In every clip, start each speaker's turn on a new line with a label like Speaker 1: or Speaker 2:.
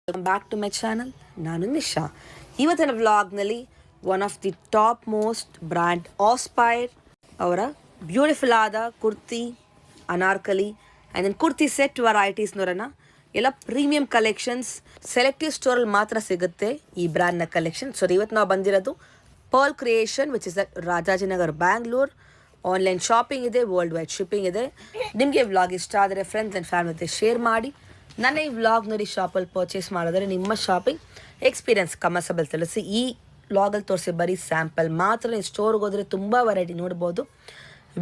Speaker 1: Welcome back to my channel. ನಾನು ನಿಶಾ. ಇವತ್ತಿನ ವ್ಲಾಗ್ನಲ್ಲಿ one of the top most brand Aspire ಅವರ ಬ್ಯೂಟಿಫುಲ್ ಆದ kurti, anarkali and then kurti set varieties ನೋಡೋಣ. ಎಲ್ಲ ಪ್ರೀಮಿಯಂ ಕಲೆಕ್ಷನ್ಸ್ ಸೆಲೆಕ್ಟಿವ್ ಸ್ಟೋರಲ್ಲಿ ಮಾತ್ರ ಸಿಗುತ್ತೆ ಈ ಬ್ರ್ಯಾಂಡ್ನ ಕಲೆಕ್ಷನ್. ಸೊ ಇವತ್ತು ನಾವು ಬಂದಿರೋದು pearl creation which is at Rajajinagar, Bangalore. Online shopping ಇದೆ, ವರ್ಲ್ಡ್ ವೈಡ್ ಶಿಪ್ಪಿಂಗ್ ಇದೆ. ನಿಮಗೆ ವ್ಲಾಗ್ ಇಷ್ಟ ಆದರೆ ಫ್ರೆಂಡ್ಸ್ ಆ್ಯಂಡ್ ಫ್ಯಾಮಿಲಿ ಜೊತೆ ಶೇರ್ ಮಾಡಿ. ನನ್ನ ಈ ವ್ಲಾಗ್ನಲ್ಲಿ ಶಾಪಲ್ಲಿ ಪರ್ಚೇಸ್ ಮಾಡಿದ್ರೆ ನಿಮ್ಮ ಶಾಪಿಂಗ್ ಎಕ್ಸ್ಪೀರಿಯನ್ಸ್ ಕಮರ್ಸಬಲ್ ತಿಳಿಸಿ. ಈ ವ್ಲಾಗಲ್ಲಿ ತೋರಿಸಿ ಬರೀ ಸ್ಯಾಂಪಲ್ ಮಾತ್ರ. ನೀವು ಸ್ಟೋರ್ಗೆ ಹೋದರೆ ತುಂಬ ವೆರೈಟಿ ನೋಡ್ಬೋದು.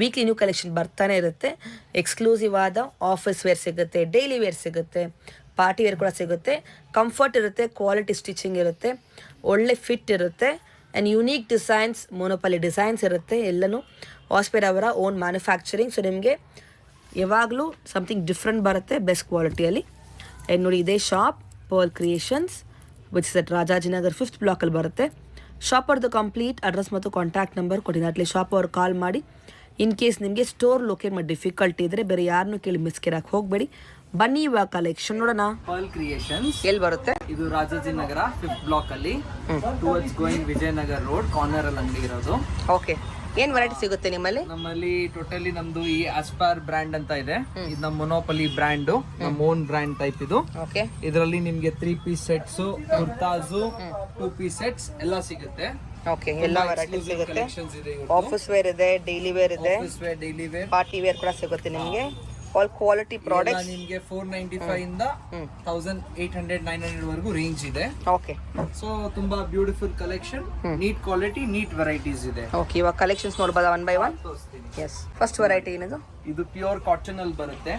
Speaker 1: ವೀಕ್ಲಿ ನ್ಯೂ ಕಲೆಕ್ಷನ್ ಬರ್ತಾನೆ ಇರುತ್ತೆ. ಎಕ್ಸ್ಕ್ಲೂಸಿವ್ ಆದ ಆಫೀಸ್ ವೇರ್ ಸಿಗುತ್ತೆ, ಡೈಲಿ ವೇರ್ ಸಿಗುತ್ತೆ, ಪಾರ್ಟಿ ವೇರ್ ಕೂಡ ಸಿಗುತ್ತೆ. ಕಂಫರ್ಟ್ ಇರುತ್ತೆ, ಕ್ವಾಲಿಟಿ ಸ್ಟಿಚಿಂಗ್ ಇರುತ್ತೆ, ಒಳ್ಳೆ ಫಿಟ್ ಇರುತ್ತೆ ಆ್ಯಂಡ್ ಯುನೀಕ್ ಡಿಸೈನ್ಸ್, ಮೊನೋಪಲಿ ಡಿಸೈನ್ಸ್ ಇರುತ್ತೆ. ಎಲ್ಲನೂ ಆಸ್ಪೈರ್ ಅವರ ಓನ್ ಮ್ಯಾನುಫ್ಯಾಕ್ಚರಿಂಗ್. ಸೊ ನಿಮಗೆ ಯಾವಾಗಲೂ ಸಮಥಿಂಗ್ ಡಿಫ್ರೆಂಟ್ ಬರುತ್ತೆ ಬೆಸ್ಟ್ ಕ್ವಾಲಿಟಿಯಲ್ಲಿ. ಆ್ಯಂಡ್ ನೋಡಿ, ಇದೇ shop pearl creations which is at Rajajinagar 5th ಬ್ಲಾಕಲ್ಲಿ ಬರುತ್ತೆ. ಶಾಪರ್ದು ಕಂಪ್ಲೀಟ್ ಅಡ್ರೆಸ್ ಮತ್ತು ಕಾಂಟ್ಯಾಕ್ಟ್ ನಂಬರ್ ಕೊಟ್ಟಿದ್ದೀನಿ. ಅಟ್ಲಿ ಶಾಪ್ ಅವ್ರು ಕಾಲ್ ಮಾಡಿ. ಇನ್ ಕೇಸ್ ನಿಮಗೆ ಸ್ಟೋರ್ ಲೊಕೇಟ್ ಮಾಡಿ ಡಿಫಿಕಲ್ಟಿ ಇದ್ದರೆ ಬೇರೆ ಯಾರನ್ನೂ ಕೇಳಿ ಮಿಸ್ಕೇರಾಗಿ ಹೋಗಬೇಡಿ. ಬನ್ನಿ ಇವಾಗ ಕಲೆಕ್ಷನ್ ನೋಡೋಣ.
Speaker 2: ಪರ್ಲ್ ಕ್ರಿಯೇಷನ್ಸ್
Speaker 1: ಎಲ್ಲಿ ಬರುತ್ತೆ?
Speaker 2: ಇದು ರಾಜಾಜಿನಗರ 5th ಬ್ಲಾಕ್ ಅಲ್ಲಿ towards going Vijayanagar road corner ಅಲ್ಲಿ ಅಂಗಡಿ ಇರೋದು.
Speaker 1: ಓಕೆ, ಏನ್ ವೆರೈಟಿ ಸಿಗುತ್ತೆ ನಿಮ್ಮಲ್ಲಿ?
Speaker 2: ನಮ್ಮಲ್ಲಿ ಟೋಟಲಿ ನಮ್ದು ಈ ಆಸ್ಪೈರ್ ಬ್ರ್ಯಾಂಡ್ ಅಂತ ಇದೆ. ಇದು ನಮ್ಮ ಮೊನೋಪಲಿ ಬ್ರ್ಯಾಂಡ್, ನಮ್ಮ ಓನ್ ಬ್ರ್ಯಾಂಡ್ ಟೈಪ್ ಇದು.
Speaker 1: ಓಕೆ,
Speaker 2: ಇದರಲ್ಲಿ ನಿಮ್ಗೆ 3 piece sets, kurtas, 2 piece sets ಎಲ್ಲ ಸಿಗುತ್ತೆ.
Speaker 1: ಓಕೆ, ಎಲ್ಲ ವೆರೈಟಿ ಸಿಗುತ್ತೆ.
Speaker 2: ಕಲೆಕ್ಷನ್ಸ್ ಇದೆ.
Speaker 1: ಆಫೀಸ್ ವೇರ್ ಇದೆ, ಡೈಲಿ ವೇರ್ ಇದೆ,
Speaker 2: office wear, daily wear,
Speaker 1: party wear ಕೂಡ ಸಿಗುತ್ತೆ ನಿಮಗೆ. ಆಲ್ ಕ್ವಾಲಿಟಿ ಪ್ರಾಡಕ್ಟ್ಸ್
Speaker 2: ನಿಮ್ಗೆ 495 ಇಂದ 1800 900 ವರೆಗೂ ರೇಂಜ್ ಇದೆ.
Speaker 1: ಓಕೆ,
Speaker 2: ಸೊ ತುಂಬಾ beautiful collection, neat quality, neat varieties ಇದೆ.
Speaker 1: ಓಕೆ, ಇವಾಗ ಕಲೆಕ್ಷನ್ಸ್ ನೋಡಬಹುದಾ one by one? Yes, first variety ಏನಿದು?
Speaker 2: ಇದು ಪ್ಯೂರ್ ಕಾಟನ್ ಅಲ್ಲಿ ಬರುತ್ತೆ.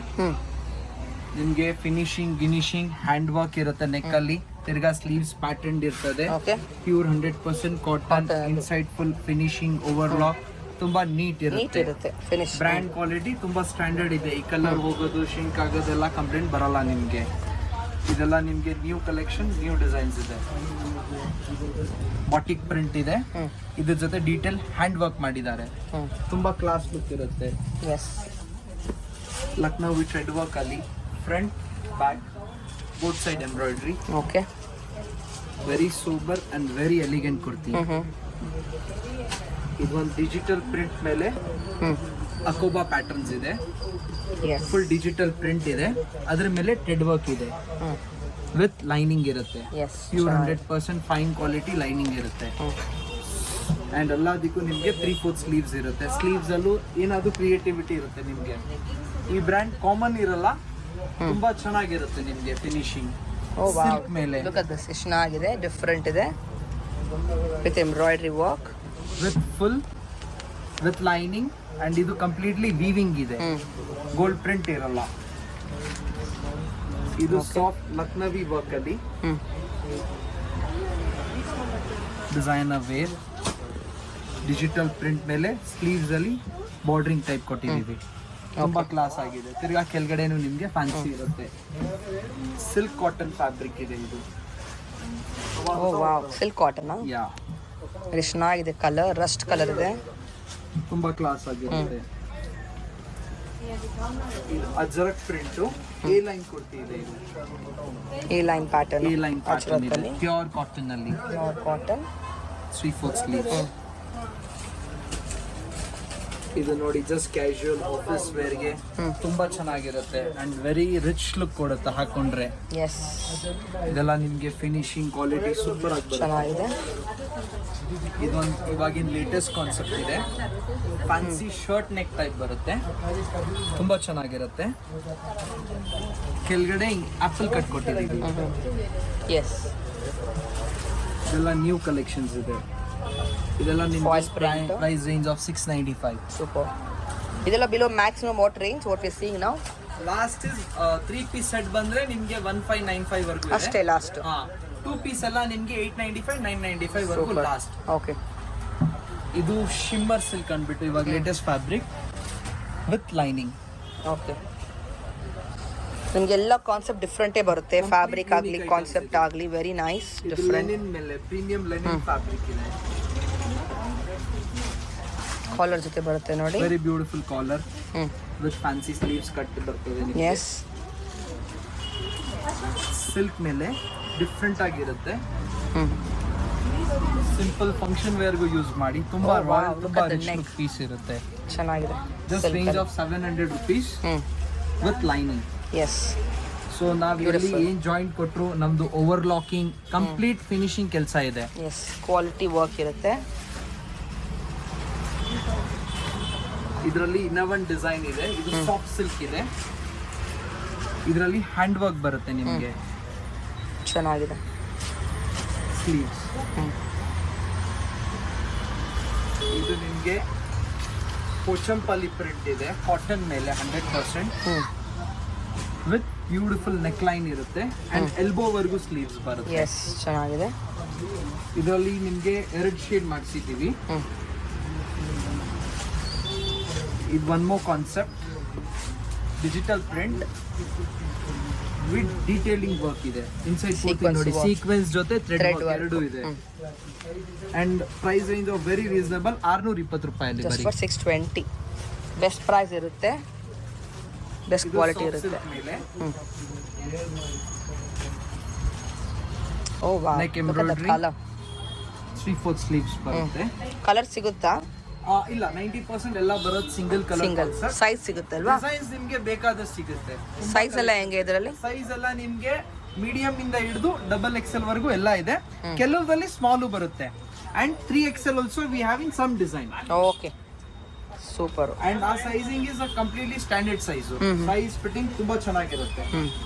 Speaker 2: ನಿಮ್ಗೆ ಫಿನಿಶಿಂಗ್ ಗಿನಿಶಿಂಗ್ ಹ್ಯಾಂಡ್ ವರ್ಕ್ ಇರುತ್ತೆ ನೆಕ್ ಅಲ್ಲಿ. ತಿರ್ಗಾ ಸ್ಲೀವ್ಸ್ ಪ್ಯಾಟರ್ನ್ ಇರ್ತದೆ.
Speaker 1: Okay,
Speaker 2: pure 100% cotton. Inside full finishing, overlock, ತುಂಬಾ ನೀಟ್ ಇರುತ್ತೆ.
Speaker 1: ಫಿನಿಶ್
Speaker 2: ಬ್ರ್ಯಾಂಡ್ ಕ್ವಾಲಿಟಿ ತುಂಬಾ ಸ್ಟ್ಯಾಂಡರ್ಡ್ ಇದೆ. ಈ ಕಲರ್ ಹೋಗೋದು, ಶಿಂಕ್ ಆಗೋದೆಲ್ಲ ಕಂಪ್ಲೇಂಟ್ ಬರಲ್ಲ ನಿಮ್ಗೆ. ಇದೆಲ್ಲ ನಿಮ್ಗೆ ನ್ಯೂ ಕಲೆಕ್ಷನ್, ನ್ಯೂ ಡಿಸೈನ್ಸ್ ಇದೆ. ಬಾಟಿಕ್ ಪ್ರಿಂಟ್ ಇದೆ. ಇದ್ರ ಜೊತೆ ಡೀಟೇಲ್ ಹ್ಯಾಂಡ್ ವರ್ಕ್ ಮಾಡಿದ್ದಾರೆ. ತುಂಬಾ ಕ್ಲಾಸ್ ಲುಕ್ ಇರುತ್ತೆ.
Speaker 1: ಎಸ್,
Speaker 2: ಲಕ್ನೋವಿ ಥ್ರೆಡ್ ವರ್ಕ್ ಅಲ್ಲಿ front back both side embroidery.
Speaker 1: Okay,
Speaker 2: very super and very elegant kurti. ಇದೊಂದು ಡಿಜಿಟಲ್ ಪ್ರಿಂಟ್ ಮೇಲೆ ಅಕೋಬಾ ಪ್ಯಾಟರ್ನ್ಸ್ ಇದೆ. ಫುಲ್ ಡಿಜಿಟಲ್ ಪ್ರಿಂಟ್ ಇದೆ. ಅದ್ರ ಮೇಲೆ ಥ್ರೆಡ್ ವರ್ಕ್ ಇದೆ ವಿತ್ ಲೈನಿಂಗ್ ಇರುತ್ತೆ. ಪ್ಯೂರ್ 100% ಫೈನ್ ಕ್ವಾಲಿಟಿ ಲೈನಿಂಗ್ ಇರುತ್ತೆ. ಅಂಡ್ ಎಲ್ಲದಕ್ಕೂ ನಿಮ್ಗೆ 3/4 ಸ್ಲೀವ್ಸ್ ಇರುತ್ತೆ. ಸ್ಲೀವ್ಸ್ ಅಲ್ಲೂ ಏನಾದ್ರು ಕ್ರಿಯೇಟಿವಿಟಿ ಇರುತ್ತೆ ನಿಮ್ಗೆ. ಈ ಬ್ರ್ಯಾಂಡ್ ಕಾಮನ್ ಇರಲ್ಲ, ತುಂಬಾ ಚೆನ್ನಾಗಿರುತ್ತೆ ನಿಮ್ಗೆ ಫಿನಿಶಿಂಗ್. ಸಿಲ್ಕ್ ಮೇಲೆ
Speaker 1: ಲುಕ್ ಅಟ್ ದಿಸ್, ಎಷ್ಟು ಚೆನ್ನಾಗಿದೆ, ಡಿಫರೆಂಟ್ ಇದೆ with embroidery work,
Speaker 2: with lining. And ಇದು ಕಂಪ್ಲೀಟ್ಲಿ ವೀವಿಂಗ್ ಇದೆ, ಗೋಲ್ಡ್ ಪ್ರಿಂಟ್ ಇರಲ್ಲ. ಇದು ಸಾಫ್ಟ್ ಲಕ್ನವಿ ವರ್ಕ್ ಅಲ್ಲಿ ಡಿಸೈನರ್ ವೇರ್, ಡಿಜಿಟಲ್ ಪ್ರಿಂಟ್ ಮೇಲೆ ಸ್ಲೀವ್ಸ್ ಅಲ್ಲಿ ಬಾರ್ಡರಿಂಗ್ ಟೈಪ್ ಕೊಟ್ಟಿದ್ದೀವಿ. ತುಂಬಾ ಕ್ಲಾಸ್ ಆಗಿದೆ. ತಿರ್ಗಾ ಕೆಳಗಡೆನೂ ನಿಮ್ಗೆ ಫ್ಯಾನ್ಸಿ ಇರುತ್ತೆ. ಸಿಲ್ಕ್ ಕಾಟನ್ ಫ್ಯಾಬ್ರಿಕ್ ಇದೆ ಇದು.
Speaker 1: Silk cotton.
Speaker 2: ಯಾ,
Speaker 1: ಎಷ್ಟು ಚೆನ್ನಾಗಿದೆ. ಕಲರ್ ರಸ್ಟ್ ಕಲರ್ ಇದೆ,
Speaker 2: ತುಂಬಾ ಕ್ಲಾಸ್ ಆಗಿರುತ್ತೆ. Ajrakh print, A line kurti ಇದೆ. ಇದು
Speaker 1: ಈ line pattern,
Speaker 2: A line pattern ಇದೆ. ಪ್ಯೂರ್ ಕಾಟನ್ ಅಲ್ಲಿ,
Speaker 1: ಪ್ಯೂರ್ ಕಾಟನ್,
Speaker 2: 3/4 ಸ್ಲೀವ್ಸ್. ಇದು ನೋಡಿ, ಜಸ್ಟ್ ಕ್ಯಾಶುಯಲ್ ಆಫೀಸ್ ವೇರ್ಗೆ ತುಂಬಾ ಚೆನ್ನಾಗಿರುತ್ತೆ ಅಂಡ್ ವೆರಿ ರಿಚ್ ಲುಕ್ ಕೊಡುತ್ತೆ ಹಾಕೊಂಡ್ರೆ.
Speaker 1: ಎಸ್,
Speaker 2: ಇದೆಲ್ಲ ನಿಮ್ಗೆ ಫಿನಿಶಿಂಗ್ ಕ್ವಾಲಿಟಿ ಸೂಪರ್ ಆಗಿ
Speaker 1: ಚೆನ್ನಾಗಿದೆ.
Speaker 2: ಇದೊಂದು ಇವಾಗಿನ ಲೇಟೆಸ್ಟ್ ಕಾನ್ಸೆಪ್ಟ್ ಇದೆ. ಫ್ಯಾನ್ಸಿ ಶರ್ಟ್ ನೆಕ್ ಟೈಪ್ ಬರುತ್ತೆ, ತುಂಬಾ ಚೆನ್ನಾಗಿರುತ್ತೆ. ಕೆಳಗಡೆ ಆಪಲ್ ಕಟ್ ಕೊಟ್ಟಿದ್ದೀವಿ.
Speaker 1: ಎಸ್,
Speaker 2: ಇದೆಲ್ಲ ನ್ಯೂ ಕಲೆಕ್ಷನ್ಸ್ ಇದೆ. ಇದೆಲ್ಲ ನಿಮ್ಗೆ ಪ್ರೈಸ್ ರೇಂಜ್ ಆಫ್ 695.
Speaker 1: ಸೂಪರ್. ಇದೆಲ್ಲ below maximum what range what we seeing now?
Speaker 2: Last is 3 piece set ಬಂದ್ರೆ ನಿಮ್ಗೆ 1595 ವರೆಗೂ ಇದೆ
Speaker 1: ಅಷ್ಟೇ ಲಾಸ್ಟ್.
Speaker 2: 2 ಪೀಸ್ ಎಲ್ಲ ನಿಮ್ಗೆ 895 995 ವರೆಗೂ ಲಾಸ್ಟ್.
Speaker 1: ಓಕೆ,
Speaker 2: ಇದು ಶಿಮ್ಮರ್ ಸಿಲ್ಕ್ ಅಂದ್ಬಿಟ್ಟು ಇವಾಗ latest fabric with lining.
Speaker 1: Okay, ನಿಮಗೆಲ್ಲ ಕಾನ್ಸೆಪ್ಟ್ ಡಿಫ್ರೆಂಟೇ ಬರುತ್ತೆ. ಫ್ಯಾಬ್ರಿಕ್ ಆಗಲಿ, ಕಾನ್ಸೆಪ್ಟ್ ಆಗಲಿ, ವೆರಿ ನೈಸ್, ಡಿಫ್ರೆಂಟ್.
Speaker 2: ಲೆನಿನ್ ಮೇಲೆ ಪ್ರೀಮಿಯಂ ಲೆನಿನ್ ಫ್ಯಾಬ್ರಿಕ್ ಇದೆ.
Speaker 1: ಕಾಲರ್ ಜೊತೆ ಬರುತ್ತೆ ನೋಡಿ.
Speaker 2: Very beautiful collar with fancy sleeves cut ಬರ್ತದೆ.
Speaker 1: ಎಸ್,
Speaker 2: ಸಿಲ್ಕ್ ಮೇಲೆ ಡಿಫ್ರೆಂಟ್ ಆಗಿರುತ್ತೆ.
Speaker 1: ಹ್ಮ್
Speaker 2: ಸಿಂಪಲ್ ಫಂಕ್ಷನ್ ವೇರ್ಗೂ ಯೂಸ್ ಮಾಡಿ. ತುಂಬಾ
Speaker 1: Oh, wow,
Speaker 2: ರಾಯಲ್,
Speaker 1: look
Speaker 2: ತುಂಬಾ
Speaker 1: at the
Speaker 2: rich
Speaker 1: neck.
Speaker 2: Look piece ಇರುತ್ತೆ.
Speaker 1: ಚೆನ್ನಾಗಿದೆ.
Speaker 2: Just range of 700 rupees with lining.
Speaker 1: Yes
Speaker 2: so ನಾವ್ ಇಲ್ಲಿ ಏನ್ ಜಾಯಿಂಟ್ ಕೊಟ್ರು ನಮ್ದು ಓವರ್ಲಾಕಿಂಗ್ ಕಂಪ್ಲೀಟ್ ಫಿನಿಶಿಂಗ್ ಕೆಲಸ ಇದೆ.
Speaker 1: ಎಸ್ ಕ್ವಾಲಿಟಿ ವರ್ಕ್ ಇರುತ್ತೆ.
Speaker 2: ಇದರಲ್ಲಿ ಇನ್ನೂ ಒಂದು ಡಿಸೈನ್ ಇದೆ. ಇದು ಸಾಫ್ಟ್ ಸಿಲ್ಕ್ ಇದೆ. ಇದರಲ್ಲಿ ಹ್ಯಾಂಡ್ ವರ್ಕ್ ಬರುತ್ತೆ ನಿಮಗೆ.
Speaker 1: ಚೆನ್ನಾಗಿದೆ.
Speaker 2: ಸ್ಲೀವ್ಸ್ ಇದು ನಿಮಗೆ ಪೋಚಂಪಲ್ಲಿ ಪ್ರಿಂಟ್ ಇದೆ. ಕಾಟನ್ ಮೇಲೆ 100% ವಿತ್ ಬ್ಯೂಟಿಫುಲ್ ನೆಕ್ ಲೈನ್ ಇರುತ್ತೆ ಅಂಡ್ ಎಲ್ಬೋ ವರ್ಗೂ ಸ್ಲೀವ್ಸ್ ಬರುತ್ತೆ.
Speaker 1: ಎಸ್ ಚೆನ್ನಾಗಿದೆ.
Speaker 2: ಇದರಲ್ಲಿ ನಿಮಗೆ 2 ಶೇಡ್ ಮಾಡಿಸಿದ್ದೀವಿ. ಇದು one more concept digital print with detailing work ಇದೆ. ಇನ್ಸೈಡ್ ಪೂರ್ತಿ ನೋಡಿ ಸೀಕ್ವೆನ್ಸ್ ಜೊತೆ ಥ್ರೆಡ್ ವರ್ಕ್ ಎರಡೂ ಇದೆ. And price range very reasonable. 620 ರೂಪಾಯಿ.
Speaker 1: Just for 620. ಬೆಸ್ಟ್ ಪ್ರೈಸ್ ಇರುತ್ತೆ, ಬೆಸ್ಟ್ ಕ್ವಾಲಿಟಿ ಇರುತ್ತೆ. Oh wow,
Speaker 2: neck embroidery, 3/4 sleeves ಬರುತ್ತೆ.
Speaker 1: ಕಲರ್ ಸಿಗುತ್ತಾ?
Speaker 2: ಇಲ್ಲ, 90% ಎಲ್ಲ ಬರೋದು single
Speaker 1: single.
Speaker 2: Colour.
Speaker 1: Size ಸಿಗುತ್ತಲ್ವಾ?
Speaker 2: Designs ನಿಮಗೆ ಬೇಕಾದಷ್ಟು ಸಿಗುತ್ತೆ.
Speaker 1: ಸೈಜ್ ಎಲ್ಲ ಹೆಂಗೆ ಇದರಲ್ಲಿ?
Speaker 2: ಸೈಜ್ ಎಲ್ಲ ನಿಮಗೆ ಮೀಡಿಯಂ ಇಂದ ಹಿಡಿದು XXL ವರೆಗೂ ಎಲ್ಲ ಇದೆ. ಕೆಲವರಲ್ಲಿ ಸ್ಮಾಲು ಬರುತ್ತೆ and 3XL also we have in some design.
Speaker 1: Okay, super.
Speaker 2: And ಆ sizing is a completely standard size. Size fitting ತುಂಬಾ ಚೆನ್ನಾಗಿರುತ್ತೆ.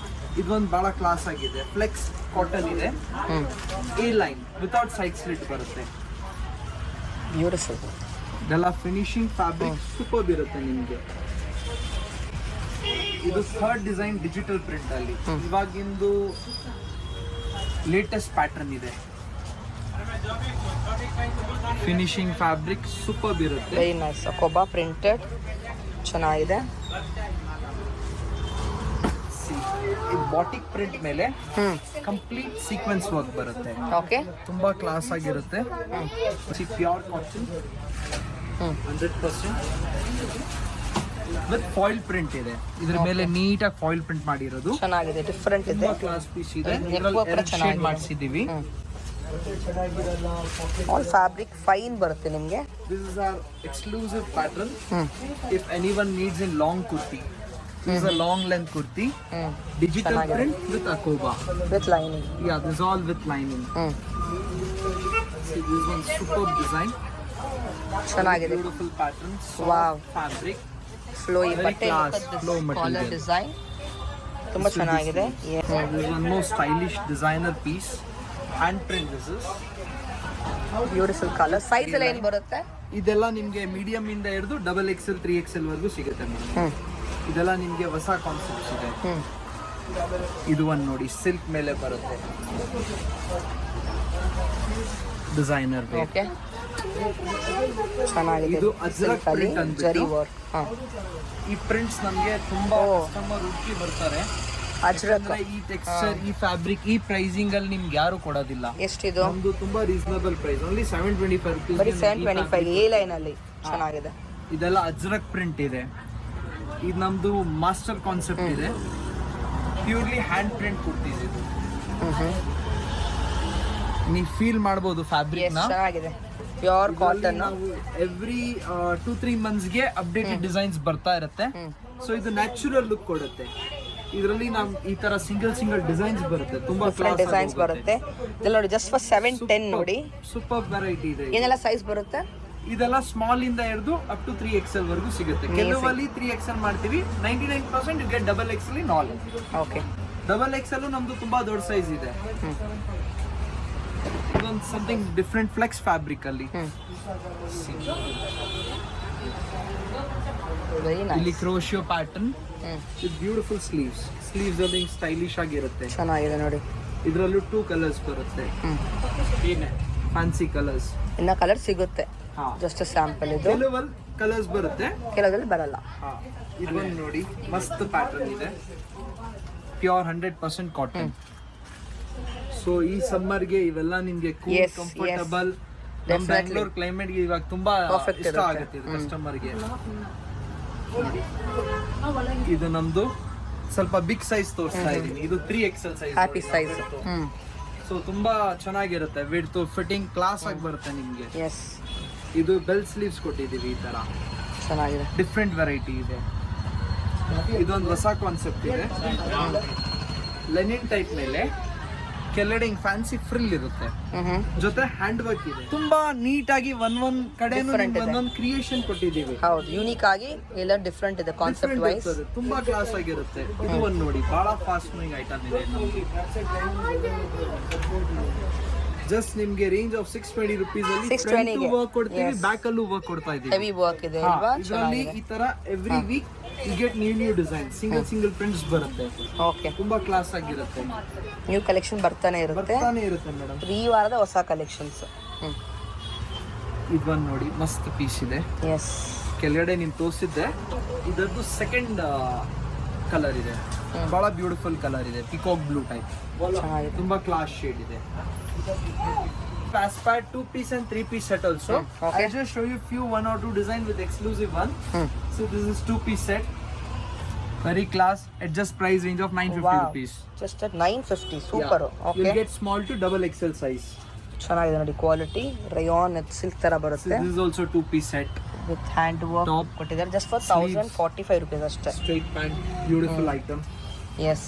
Speaker 2: ಇದೊಂದು ಬಹಳ ಕ್ಲಾಸ್ ಆಗಿದೆ. ಫ್ಲೆಕ್ಸ್ ಕಾಟನ್ ಇದೆ. A line without side slit ಬರುತ್ತೆ.
Speaker 1: ಬ್ಯೂಟಿಫುಲ್.
Speaker 2: ಇದೆಲ್ಲ ಫಿನಿಶಿಂಗ್ ಫ್ಯಾಬ್ರಿಕ್ ಸೂಪರ್ ಇರುತ್ತೆ ನಿಮಗೆ. ಇದು 3rd ಡಿಸೈನ್ ಡಿಜಿಟಲ್ ಪ್ರಿಂಟ್ ಅಲ್ಲಿ. ಇವಾಗಿಂದು ಲೇಟೆಸ್ಟ್ ಪ್ಯಾಟರ್ನ್ ಇದೆ. ಫಿನಿಶಿಂಗ್ ಫ್ಯಾಬ್ರಿಕ್ ಸೂಪರ್ ಇರುತ್ತೆ.
Speaker 1: Very nice. ಅಕೋಬಾ ಪ್ರಿಂಟೆಡ್ ಚೆನ್ನಾಗಿದೆ.
Speaker 2: ಇದು ಬಾಟಿಕ್ ಪ್ರಿಂಟ್ ಮೇಲೆ ಕಂಪ್ಲೀಟ್ ಸೀಕ್ವೆನ್ಸ್ ವರ್ಕ್ ಬರುತ್ತೆ.
Speaker 1: ಓಕೆ,
Speaker 2: ತುಂಬಾ ಕ್ಲಾಸ್ ಆಗಿರುತ್ತೆ. Pure cotton 100% with foil print ಇದೆ. ಇದ್ರ ಮೇಲೆ ನೀಟಾಗಿ ಫಾಯಿಲ್ ಪ್ರಿಂಟ್ ಮಾಡಿರೋದು
Speaker 1: ಚೆನ್ನಾಗಿದೆ. ಡಿಫರೆಂಟ್ ಇದೆ.
Speaker 2: ತುಂಬಾ ಕ್ಲಾಸ್ ಪೀಸ್ ಇದೆ. ಇದರಲ್ಲಿ ಶೇಡ್ ಮಾಡಿಸಿದೀವಿ.
Speaker 1: ಆಲ್ ಫ್ಯಾಬ್ರಿಕ್ ಫೈನ್ ಬರುತ್ತೆ ನಿಮಗೆ.
Speaker 2: This is our exclusive pattern. If anyone needs in long kurti, this is a long length kurti. Digital print with akoba.
Speaker 1: With lining.
Speaker 2: Yeah, this is all with lining. See, this one superb design.
Speaker 1: ಚೆನ್ನಾಗಿದೆ.
Speaker 2: Beautiful pattern.
Speaker 1: Wow.
Speaker 2: Fabric.
Speaker 1: Flowy
Speaker 2: Very
Speaker 1: ಬಟ್ಟೆ.
Speaker 2: class, flow
Speaker 1: Collar
Speaker 2: material.
Speaker 1: design ತುಂಬಾ ಚೆನ್ನಾಗಿದೆ.
Speaker 2: This is one more stylish designer piece. Hand print this is.
Speaker 1: Beautiful colour. Size ಎಲ್ಲ ಏನು ಬರುತ್ತೆ?
Speaker 2: ಇದೆಲ್ಲ ನಿಮಗೆ medium ಇಂದ ಹಿಡಿದು XXL 3XL ವರೆಗೂ ಸಿಗುತ್ತೆ ಮೇಡಮ್. ಇದೆಲ್ಲ ನಿಮಗೆ ಹೊಸ ಕಾನ್ಸೆಪ್ಟ್ಸ್ ಇದೆ. ಇದು ಒಂದು ನೋಡಿ, ಸಿಲ್ಕ್ ಮೇಲೆ ಬರುತ್ತೆ. ಡಿಸೈನರ್
Speaker 1: ಓಕೆ, ಚೆನ್ನಾಗಿದೆ.
Speaker 2: ಇದು ಅಜ್ರಕ್ ಪ್ರಿಂಟ್
Speaker 1: ಜರಿ
Speaker 2: ಅಂದ್ಬಿಟ್ಟು
Speaker 1: ವರ್ಕ್.
Speaker 2: ಈ ಪ್ರಿಂಟ್ಸ್ ನಮಗೆ ತುಂಬಾ ಕಸ್ಟಮರ್ ಹುಡುಕಿ ಬರ್ತಾರೆ.
Speaker 1: ಅಜ್ರಕ್
Speaker 2: ಈ ಟೆಕ್ಸ್ಚರ್, ಈ ಫ್ಯಾಬ್ರಿಕ್, ಈ ಪ್ರೈಸಿಂಗ್ ಅಲ್ಲಿ ನಿಮ್ಗೆ ಯಾರು ಕೊಡೋದಿಲ್ಲ.
Speaker 1: ಎಷ್ಟಿದು?
Speaker 2: ನಮ್ದು ತುಂಬಾ ರೀಸನಬಲ್ ಪ್ರೈಸ್, ಓನ್ಲಿ 725 rupees.
Speaker 1: ಬರೀ 725. ಎ ಲೈನ್ ಅಲ್ಲಿ ಚೆನ್ನಾಗಿದೆ.
Speaker 2: ಇದೆಲ್ಲ ಅಜ್ರಕ್ ಪ್ರಿಂಟ್ ಇದೆ. ಇದು ನಮ್ದು ಮಾಸ್ಟರ್ ಕಾನ್ಸೆಪ್ಟ್ ಇದೆ. ಪ್ಯೂರ್ಲಿ ಹ್ಯಾಂಡ್ ಪ್ರಿಂಟ್ ಕುರ್ತೀಸ್ ಇದು. ನೀವು ಫೀಲ್ ಮಾಡಬಹುದು ಫ್ಯಾಬ್ರಿಕ್ ನ.
Speaker 1: ಚೆನ್ನಾಗಿದೆ. Pure cotton.
Speaker 2: ಎವ್ರಿ 2-3 ಮಂತ್ಸ್ಗೆ ಅಪ್ಡೇಟೆಡ್ ಡಿಸೈನ್ಸ್ ಬರ್ತಾ ಇರುತ್ತೆ. ಸೊ ಇದು ನ್ಯಾಚುರಲ್ ಲುಕ್ ಕೊಡುತ್ತೆ. ಇದರಲ್ಲಿ ನಾವು ಈ ತರ ಸಿಂಗಲ್ ಡಿಸೈನ್ಸ್ ಬರುತ್ತೆ. ತುಂಬಾ
Speaker 1: ಡಿಸೈನ್ಸ್ ಬರುತ್ತೆ. ಇದೆಲ್ಲ ನೋಡಿ, ಜಸ್ಟ್ ಫಾರ್ 710 ನೋಡಿ.
Speaker 2: ಸೂಪರ್ ವೆರೈಟಿ ಇದೆ.
Speaker 1: ಏನೆಲ್ಲ ಸೈಜ್ ಬರುತ್ತೆ?
Speaker 2: ಇದೆಲ್ಲ ಸ್ಮಾಲ್ ಇಂದ ಹಿಡಿದು ಅಪ್ ಟು 3XL ವರೆಗೂ ಸಿಗುತ್ತೆ. ಕೆಲವಲ್ಲಿ 3XL ಮಾಡ್ತೀವಿ. 99% you get XXL in all.
Speaker 1: Okay,
Speaker 2: XXL ನಮ್ದು ತುಂಬಾ ದೊಡ್ಡ ಸೈಜ್ ಇದೆ. ಇದೊಂದು ಸಮಥಿಂಗ್ ಡಿಫ್ರೆಂಟ್ ಫ್ಲೆಕ್ಸ್ ಫ್ಯಾಬ್ರಿಕ್ ಅಲ್ಲಿ.
Speaker 1: Very nice.
Speaker 2: ಇಲ್ಲಿ crochet pattern with beautiful sleeves. Sleeves ಅಲ್ಲಿ ಸ್ಟೈಲಿಶ್ ಆಗಿರುತ್ತೆ.
Speaker 1: ಚೆನ್ನಾಗಿದೆ ನೋಡಿ.
Speaker 2: ಇದರಲ್ಲೂ 2 ಕಲರ್ಸ್ ಬರುತ್ತೆ. Fancy colours.
Speaker 1: ಇನ್ನ ಕಲರ್ ಸಿಗುತ್ತೆ. ಜಸ್ಟ್ ಸ್ಯಾಂಪಲ್ ಇದು.
Speaker 2: ಕೆಲವಲ್ಲಿ ಕಲರ್ಸ್ ಬರುತ್ತೆ,
Speaker 1: ಕೆಲವರಲ್ಲಿ ಬರಲ್ಲ.
Speaker 2: ಇದೊಂದು ನೋಡಿ, ಮಸ್ತ್ ಪ್ಯಾಟರ್ನ್ ಇದೆ. Pure 100% cotton. ಸೊ ಈ ಸಮ್ಮರ್ಗೆ ಇವೆಲ್ಲ ನಿಮ್ಗೆ ಕೂಲ್, ಕಂಫರ್ಟಬಲ್. ನಮ್ಮ ಬ್ಯಾಂಗ್ಳೂರ್ ಕ್ಲೈಮೇಟ್ಗೆ ಇವಾಗ ತುಂಬಾ ಇಷ್ಟ ಆಗುತ್ತೆ ಇದು ಕಸ್ಟಮರ್ಗೆ. ಇದು ನಮ್ದು ಸ್ವಲ್ಪ ಬಿಗ್ ಸೈಜ್ ತೋರಿಸ್ತಾ ಇದೀನಿ. ಇದು 3XL size.
Speaker 1: Happy size.
Speaker 2: So ತುಂಬಾ ಚೆನ್ನಾಗಿರುತ್ತೆ. ವಿಡ್ತ್ ಫಿಟ್ಟಿಂಗ್ ಕ್ಲಾಸ್ ಆಗಿ ಬರುತ್ತೆ ನಿಮ್ಗೆ.
Speaker 1: ಎಸ್,
Speaker 2: ಇದು ಬೆಲ್ ಸ್ಲೀವ್ಸ್ ಕೊಟ್ಟಿದೀವಿ ಈ ತರ,
Speaker 1: ಚೆನ್ನಾಗಿದೆ.
Speaker 2: ಡಿಫ್ರೆಂಟ್ ವೆರೈಟಿ ಇದೆ. ಇದೊಂದು ಹೊಸ ಕಾನ್ಸೆಪ್ಟ್ ಇದೆ. ಲೆನಿನ್ ಟೈಪ್ ಮೇಲೆ ಕೆಳಗಡೆ ಹಿಂಗ್ ಫ್ಯಾನ್ಸಿ ಫ್ರಿಲ್ ಇರುತ್ತೆ, ಜೊತೆ ಹ್ಯಾಂಡ್ ವರ್ಕ್ ಇದೆ. ತುಂಬಾ ನೀಟ್ ಆಗಿ ಒಂದ್ ಕಡೆ ಒಂದೊಂದು ಕ್ರಿಯೇಷನ್ ಕೊಟ್ಟಿದೀವಿ.
Speaker 1: ಹೌದು, ಯೂನಿಕ್ ಆಗಿ ಎಲ್ಲ ಡಿಫ್ರೆಂಟ್ ಇದೆ ಕಾನ್ಸೆಪ್ಟ್ ವೈಸ್.
Speaker 2: ತುಂಬಾ ಕ್ಲಾಸ್ ಆಗಿರುತ್ತೆ. ಇದು ಒಂದ್ ನೋಡಿ, ಬಹಳ ಫಾಸ್ಟ್ ಮೂವಿಂಗ್ ಐಟಮ್ ಇದೆ. ಜಸ್ಟ್ ನಿಮ್ಗೆ ರೇಂಜ್ ಆಫ್ 620 rupees ಅಲ್ಲಿ 620 ವರ್ಕ್ ಕೊಡ್ತೀವಿ, ಬ್ಯಾಕ್ ಅಲ್ಲೂ ವರ್ಕ್ ಕೊಡ್ತಾ ಇದೀವಿ.
Speaker 1: ಹೆವಿ ವರ್ಕ್ ಇದೆ ಅಲ್ವಾ?
Speaker 2: ಇದರಲ್ಲಿ ಈ ತರ every week you get new design, single prints ಬರುತ್ತೆ.
Speaker 1: ಓಕೆ,
Speaker 2: ತುಂಬಾ ಕ್ಲಾಸ್ ಆಗಿರುತ್ತೆ.
Speaker 1: ನ್ಯೂ ಕಲೆಕ್ಷನ್ ಬರ್ತಾನೆ ಇರುತ್ತೆ
Speaker 2: ಮೇಡಮ್.
Speaker 1: ಈ ವಾರದ ಹೊಸ ಕಲೆಕ್ಷನ್ಸ್.
Speaker 2: ಇದೊಂದು ನೋಡಿ, ಮಸ್ತ್ ಪೀಸ್ ಇದೆ.
Speaker 1: ಎಸ್,
Speaker 2: ಕೆಳಗಡೆ ನಿಮ್ ತೋರಿಸಿದ್ದೆ, ಇದರದ್ದು ಸೆಕೆಂಡ್ ಕಲರ್ ಇದೆ. ಬಹಳ ಬ್ಯೂಟಿಫುಲ್ ಕಲರ್ ಇದೆ, ಪಿಕಾಕ್ ಬ್ಲೂ ಟೈಪ್. ತುಂಬಾ ಕ್ಲಾಸ್ ಶೇಡ್ ಇದೆ. Passport 2-piece and 3-piece set also.
Speaker 1: Okay.
Speaker 2: I'll just show you few 1 or 2 design with exclusive one. So this is 2-piece set. Very class. At just price range of 950 rupees.
Speaker 1: Just at 950. Super. Okay,
Speaker 2: You'll get small to double XL size.
Speaker 1: ಚೆನ್ನಾಗಿದೆ ನೋಡಿ, quality rayon silk ತರ
Speaker 2: So
Speaker 1: ಬರುತ್ತೆ.
Speaker 2: this is also 2-piece set.
Speaker 1: With hand work
Speaker 2: Top.
Speaker 1: ಕೊಟ್ಟಿದ್ದಾರೆ. Just for 1045 rupees ಅಷ್ಟೇ.
Speaker 2: Straight pant. Beautiful item.
Speaker 1: Yes,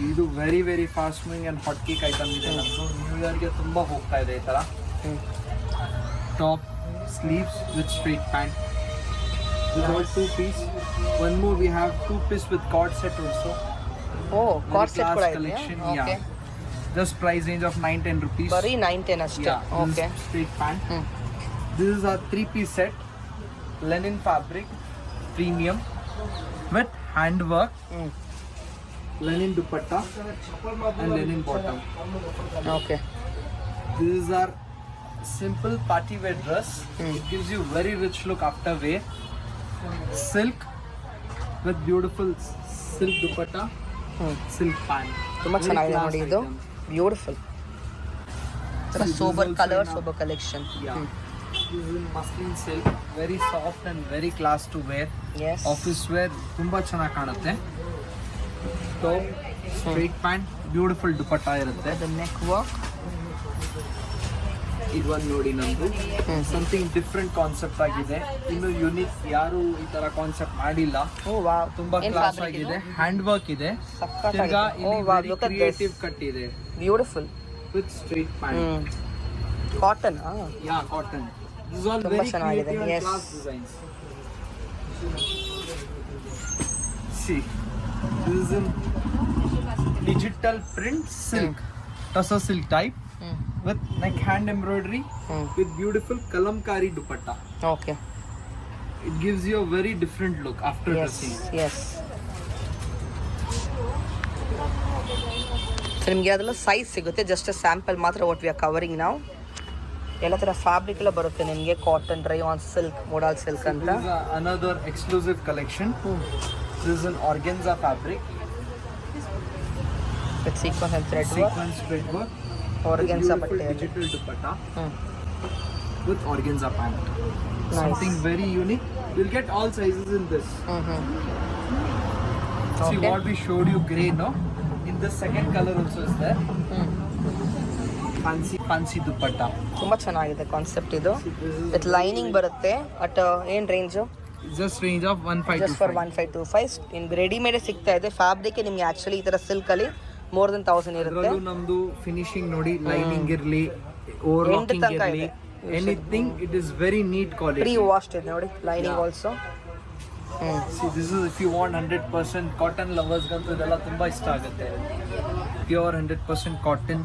Speaker 2: ಇದು very very fast moving and hot cake item ಇದೆ. ನಮ್ಮದು new ಇಯರ್ಗೆ ತುಂಬಾ ಹೋಗ್ತಾ ಇದೆ ಈ ತರ. Top sleeves with straight pant. This all 2-piece. One more we have 2-piece with cord set also.
Speaker 1: ಓ, ಕಾರ್ಡ್ ಸೆಟ್ ಕೂಡ ಇದೆ.
Speaker 2: collection.
Speaker 1: Okay,
Speaker 2: Yeah. Just price range of 910 rupees.
Speaker 1: ಬರೀ 910 ಅಷ್ಟೇ.
Speaker 2: Yeah.
Speaker 1: Okay,
Speaker 2: Straight pant. This is a 3-piece set. Linen fabric, premium with hand work. Linen dupatta and linen bottom.
Speaker 1: Okay,
Speaker 2: This is our simple party wear dress. It gives you very rich look after wear. Silk with beautiful silk dupatta, silk pant.
Speaker 1: ತುಂಬಾ
Speaker 2: Very
Speaker 1: ಚೆನ್ನಾಗಿದೆ
Speaker 2: class
Speaker 1: ನೋಡಿ ಇದು.
Speaker 2: item.
Speaker 1: Beautiful. ತರ
Speaker 2: This is
Speaker 1: sober
Speaker 2: also
Speaker 1: colour,
Speaker 2: in a-
Speaker 1: sober collection.
Speaker 2: Yeah. This is in muslin silk, very soft and very class to wear.
Speaker 1: Yes,
Speaker 2: Office wear ತುಂಬಾ ಚೆನ್ನಾಗಿ ಕಾಣುತ್ತೆ. Top, straight pant, beautiful dupatta ಇರುತ್ತೆ.
Speaker 1: The neck work.
Speaker 2: ಇದೊಂದು ನೋಡಿ, ನಮ್ದು something different concept ಆಗಿದೆ. ಇನ್ನು unique, ಯಾರು ಈ ತರ ಕಾನ್ಸೆಪ್ಟ್ ಮಾಡಿಲ್ಲ.
Speaker 1: ಓ ವಾವ್,
Speaker 2: ತುಂಬಾ ಕ್ಲಾಸ್ ಆಗಿದೆ. ಹ್ಯಾಂಡ್ ವರ್ಕ್ ಇದೆ. ತಿರ್ಗಾ ಇಲ್ಲಿ very creative cut ಇದೆ
Speaker 1: beautiful
Speaker 2: with straight pant.
Speaker 1: Cotton.
Speaker 2: Yeah, cotton. This is all
Speaker 1: ತುಂಬಾ
Speaker 2: very
Speaker 1: ಚೆನ್ನಾಗಿದೆ.
Speaker 2: creative and
Speaker 1: Yes.
Speaker 2: class designs. See, this is in digital print silk, tussar silk type with neck hand embroidery with beautiful kalamkari dupatta.
Speaker 1: ಓಕೆ,
Speaker 2: It gives you a very different look after
Speaker 1: yes
Speaker 2: dressing.
Speaker 1: Yes. So ನಿಮಗೆ ಅದೆಲ್ಲ size ಸಿಗುತ್ತೆ. Just sample ಮಾತ್ರ what we are covering ನಾವು. ಎಲ್ಲ ಥರ fabric ಎಲ್ಲ ಬರುತ್ತೆ ನಿಮಗೆ. Cotton, rayon silk, modal silk ಅಂತ.
Speaker 2: This is another exclusive collection. This is an organza fabric,
Speaker 1: with sequence and thread work.
Speaker 2: sequence thread work,
Speaker 1: Organza
Speaker 2: with beautiful
Speaker 1: ಬಟ್ಟೆ.
Speaker 2: digital dupatta with organza pant.
Speaker 1: Nice.
Speaker 2: Something very unique. You'll get all sizes in this. See
Speaker 1: Okay.
Speaker 2: what we showed you, grey, no? In the second color also is there. Fancy dupatta.
Speaker 1: ತುಂಬ ಚೆನ್ನಾಗಿದೆ concept ಇದು. With lining ಬರುತ್ತೆ. At ಏನು range?
Speaker 2: Just range of
Speaker 1: just for
Speaker 2: 1525.
Speaker 1: 1525. In readymade ಸಿಗ್ತಾ ಇದೆ. Fabric ನಿಮಗೆ actually ಈ ಥರ ಸಿಲ್ಕಲ್ಲಿ ಮೋರ್ ದೆನ್ 1000 ಇರುತ್ತೆ.
Speaker 2: ಅದರಲ್ಲೂ ನಮ್ದು ಫಿನಿಶಿಂಗ್ ನೋಡಿ, ಲೈನಿಂಗ್ ಇರಲಿ, ಓವರ್ಲಾಕಿಂಗ್
Speaker 1: ತನಕ
Speaker 2: ಇರಲಿ,
Speaker 1: ಇದೆ.
Speaker 2: Anything, it is very neat
Speaker 1: pre
Speaker 2: quality.
Speaker 1: Washed ಇದೆ ನೋಡಿ, lining also.
Speaker 2: See, this is if you want 100% cotton lovers ಗಂತೂ ಇದೆಲ್ಲ ತುಂಬಾ ಇಷ್ಟ ಆಗುತ್ತೆ. Pure 100% cotton,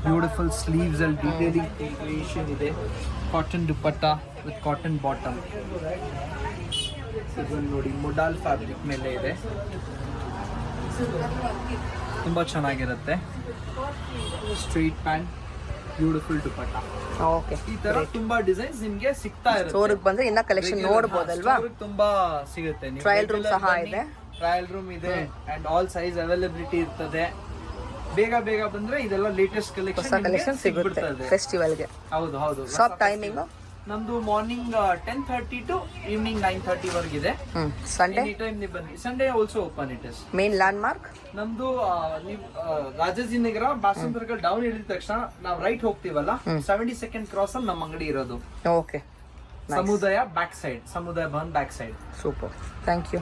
Speaker 2: beautiful sleeves and detailing creation ಇದೆ. Cotton dupatta with cotton bottom. ಇದನ್ನು ನೋಡಿ, ಮೊಡಾಲ್ ಫ್ಯಾಬ್ರಿಕ್ ಮೇಲೆ ಇದೆ. ತುಂಬಾ ಚೆನ್ನಾಗಿರುತ್ತೆ. Straight pant, beautiful dupatta.
Speaker 1: Okay,
Speaker 2: ಈ ತರ ತುಂಬಾ ಡಿಸೈನ್ಸ್ ನಿಮ್ಗೆ ಸಿಗ್ತಾ ಇರುತ್ತೆ.
Speaker 1: ಸ್ಟೋರಿಗೆ ಬಂದ್ರೆ ಇನ್ನ ಕಲೆಕ್ಷನ್ ನೋಡಬಹುದಲ್ವಾ?
Speaker 2: ತುಂಬಾ ಸಿಗುತ್ತೆ.
Speaker 1: ಟ್ರಯಲ್ ರೂಮ್ ಸಹ ಇದೆ.
Speaker 2: ಟ್ರಯಲ್ ರೂಮ್ ಇದೆ ಅಂಡ್ ಆಲ್ ಸೈಜ್ ಅವೈಲಬಿಲಿಟಿ ಇರ್ತದೆ. ಬೇಗ
Speaker 1: ಬಂದ್ರೆ
Speaker 2: ಇದೆಲ್ಲ ಲೇಟೆಸ್ಟ್
Speaker 1: ಹೊಸ ಕಲೆಕ್ಷನ್ ಸಿಗುತ್ತೆ ಫೆಸ್ಟಿವಲ್ಗೆ.
Speaker 2: ಹೌದು ಹೌದು.
Speaker 1: ಶಾಪ್ ಟೈಮಿಂಗ್
Speaker 2: ನಮ್ದು ಮಾರ್ನಿಂಗ್ 10:30 ಟು ಈವ್ನಿಂಗ್ 9:30 ವರ್ಗಿದೆ.
Speaker 1: ಸಂಡೇ
Speaker 2: ಎನಿ ಟೈಮ್ ನೀವು ಬನ್ನಿ. Sunday also open it is.
Speaker 1: Main landmark
Speaker 2: ನಮ್ದು ನೀವು ರಾಜಾಜಿನಗರ ಬಾಸಂತರ್ಗಲ್ ಡೌನ್ ಇಳಿದ ತಕ್ಷಣ ನಾವು ರೈಟ್ ಹೋಗ್ತೀವಲ್ಲ, 72nd ಕ್ರಾಸ್ ಅಲ್ಲಿ ನಮ್ಮ ಅಂಗಡಿ ಇರೋದು.
Speaker 1: ಓಕೆ,
Speaker 2: ಸಮುದಾಯ ಬ್ಯಾಕ್ ಸೈಡ್, ಸಮುದಾಯ ಭವನ್ back side.
Speaker 1: Super, thank you.